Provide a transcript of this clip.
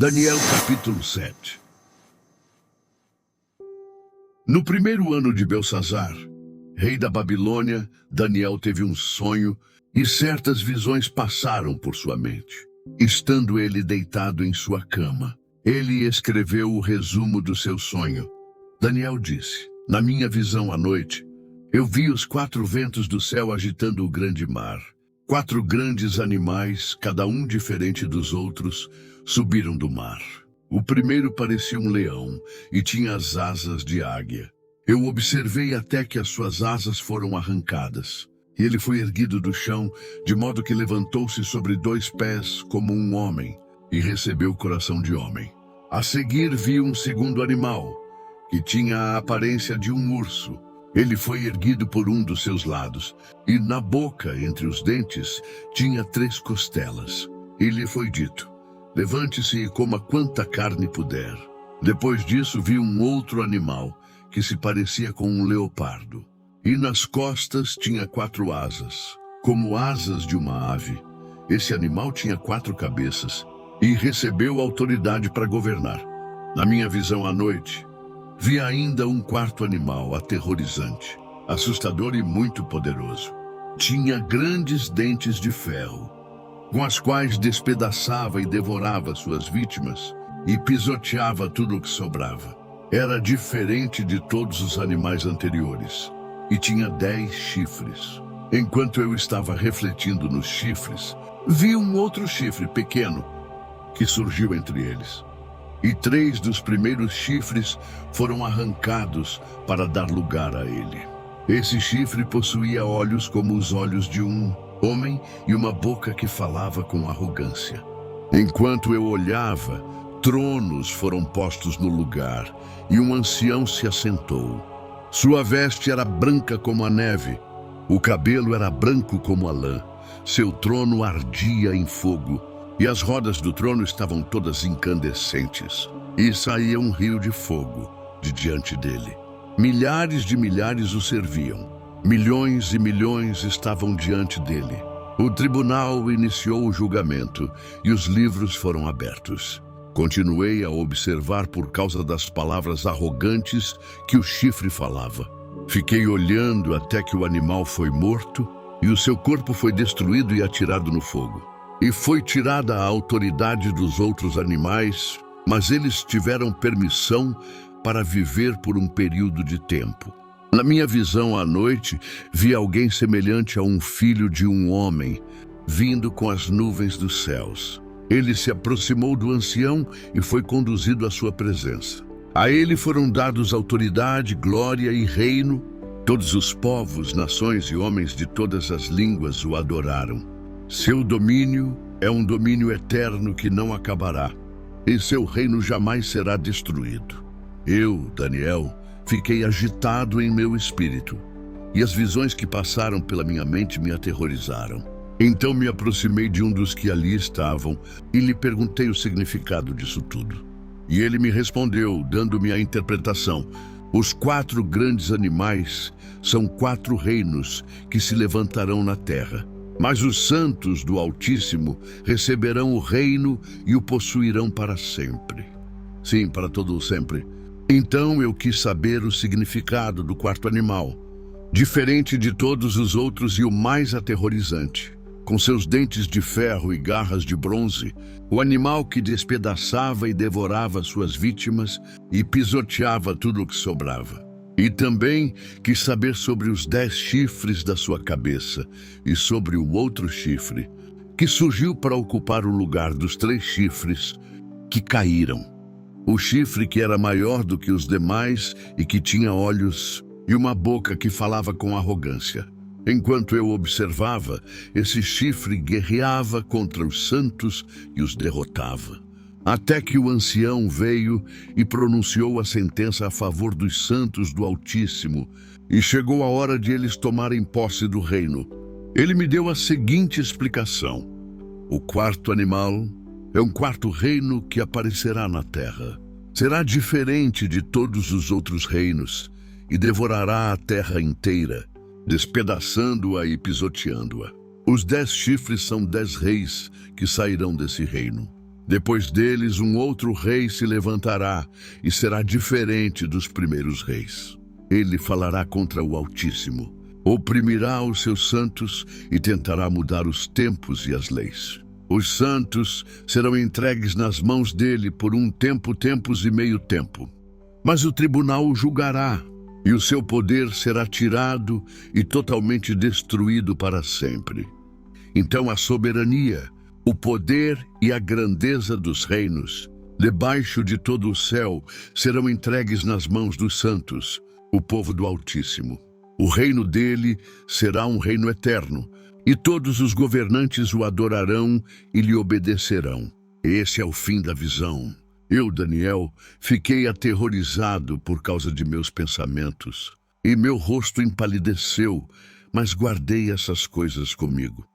Daniel capítulo 7. No primeiro ano de Belsazar, rei da Babilônia, Daniel teve um sonho e certas visões passaram por sua mente. Estando ele deitado em sua cama, ele escreveu o resumo do seu sonho. Daniel disse: na minha visão à noite, eu vi os 4 ventos do céu agitando o grande mar. 4 grandes animais, cada um diferente dos outros, subiram do mar. O primeiro parecia um leão e tinha as asas de águia. Eu observei até que as suas asas foram arrancadas. E ele foi erguido do chão, de modo que levantou-se sobre 2 pés como um homem, e recebeu o coração de homem. A seguir vi um segundo animal, que tinha a aparência de um urso. Ele foi erguido por um dos seus lados, e na boca, entre os dentes, tinha 3 costelas. E lhe foi dito: levante-se e coma quanta carne puder. Depois disso vi um outro animal, que se parecia com um leopardo. E nas costas tinha 4 asas, como asas de uma ave. Esse animal tinha 4 cabeças, e recebeu autoridade para governar. Na minha visão à noite, vi ainda um 4º animal aterrorizante, assustador e muito poderoso. Tinha grandes dentes de ferro, com as quais despedaçava e devorava suas vítimas e pisoteava tudo o que sobrava. Era diferente de todos os animais anteriores e tinha 10 chifres. Enquanto eu estava refletindo nos chifres, vi um outro chifre pequeno que surgiu entre eles. E 3 dos primeiros chifres foram arrancados para dar lugar a ele. Esse chifre possuía olhos como os olhos de um homem e uma boca que falava com arrogância. Enquanto eu olhava, tronos foram postos no lugar e um ancião se assentou. Sua veste era branca como a neve, o cabelo era branco como a lã, seu trono ardia em fogo. E as rodas do trono estavam todas incandescentes, e saía um rio de fogo de diante dele. Milhares de milhares o serviam. Milhões e milhões estavam diante dele. O tribunal iniciou o julgamento, e os livros foram abertos. Continuei a observar por causa das palavras arrogantes que o chifre falava. Fiquei olhando até que o animal foi morto, e o seu corpo foi destruído e atirado no fogo. E foi tirada a autoridade dos outros animais, mas eles tiveram permissão para viver por um período de tempo. Na minha visão à noite, vi alguém semelhante a um filho de um homem, vindo com as nuvens dos céus. Ele se aproximou do ancião e foi conduzido à sua presença. A ele foram dados autoridade, glória e reino. Todos os povos, nações e homens de todas as línguas o adoraram. Seu domínio é um domínio eterno que não acabará, e seu reino jamais será destruído. Eu, Daniel, fiquei agitado em meu espírito, e as visões que passaram pela minha mente me aterrorizaram. Então me aproximei de um dos que ali estavam e lhe perguntei o significado disso tudo. E ele me respondeu, dando-me a interpretação: os 4 grandes animais são 4 reinos que se levantarão na terra. Mas os santos do Altíssimo receberão o reino e o possuirão para sempre. Sim, para todo o sempre. Então eu quis saber o significado do 4º animal, diferente de todos os outros e o mais aterrorizante. Com seus dentes de ferro e garras de bronze, o animal que despedaçava e devorava suas vítimas e pisoteava tudo o que sobrava. E também quis saber sobre os 10 chifres da sua cabeça e sobre o outro chifre, que surgiu para ocupar o lugar dos 3 chifres que caíram. O chifre que era maior do que os demais e que tinha olhos e uma boca que falava com arrogância. Enquanto eu observava, esse chifre guerreava contra os santos e os derrotava. Até que o ancião veio e pronunciou a sentença a favor dos santos do Altíssimo, e chegou a hora de eles tomarem posse do reino. Ele me deu a seguinte explicação: o 4º animal é um 4º reino que aparecerá na terra. Será diferente de todos os outros reinos e devorará a terra inteira, despedaçando-a e pisoteando-a. Os 10 chifres são 10 reis que sairão desse reino. Depois deles, um outro rei se levantará e será diferente dos primeiros reis. Ele falará contra o Altíssimo, oprimirá os seus santos e tentará mudar os tempos e as leis. Os santos serão entregues nas mãos dele por um tempo, tempos e meio tempo. Mas o tribunal o julgará, e o seu poder será tirado e totalmente destruído para sempre. Então a soberania, o poder e a grandeza dos reinos, debaixo de todo o céu, serão entregues nas mãos dos santos, o povo do Altíssimo. O reino dele será um reino eterno, e todos os governantes o adorarão e lhe obedecerão. Esse é o fim da visão. Eu, Daniel, fiquei aterrorizado por causa de meus pensamentos, e meu rosto empalideceu, mas guardei essas coisas comigo.